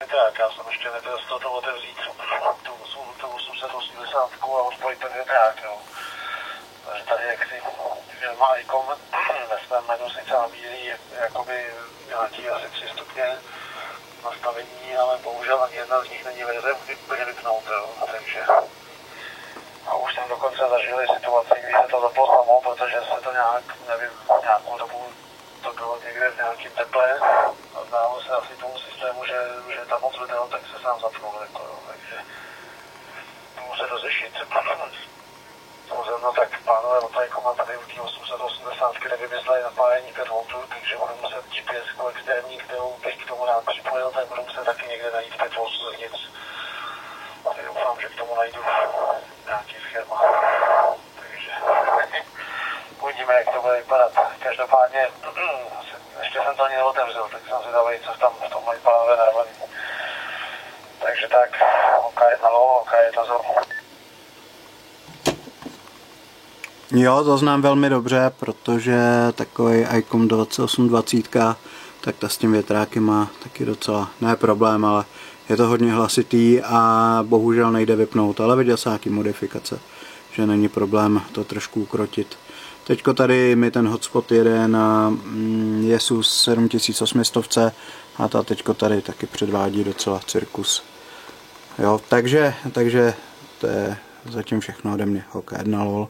Tak, já jsem ještě nedostal to otevřít tu 880 a odpojit ten větrák, jo. Takže tady jaksi firma Icom ve svém menu sice nabízí jakoby nějaký asi 3 stupně nastavení, ale bohužel ani jedna z nich není verze úplně vypnout, jo. Takže a už jsem dokonce zažil situaci, kdy se to zaplo samo, protože se to nějak, nevím, nějakou dobu to bylo někde v nějakým teple a zdálo se asi tomu systému, že tam moc vedel, tak se sám zapnul, jako, jo. Takže to musí rozřešit. No tak pánové od Icoma tady u té 880 nevymysleli napájení 5 V, takže budu muset GPS externí, kterou bych k tomu rád připojil, tak budu muset taky někde najít 5 V zevnitř. Tak doufám, že k tomu najdu nějaký schéma. Takže uvidíme, jak to bude vypadat. Každopádně ještě jsem to ani neotevřel, tak jsem zvědavý, co tam v tom mají pánové narvaný. Takže tak, OK1 low, OK1 zo. Jo, to znám velmi dobře, protože takový Icom 2820, tak ta s tím větrákem má taky docela, ne problém, ale je to hodně hlasitý a bohužel nejde vypnout, ale viděl jsem nějaký modifikace, že není problém to trošku ukrotit. Teďko tady mi ten hotspot jede na Asus 7800 a ta teďko tady taky předvádí docela cirkus. Jo, takže to je zatím všechno ode mě. OK1 lol.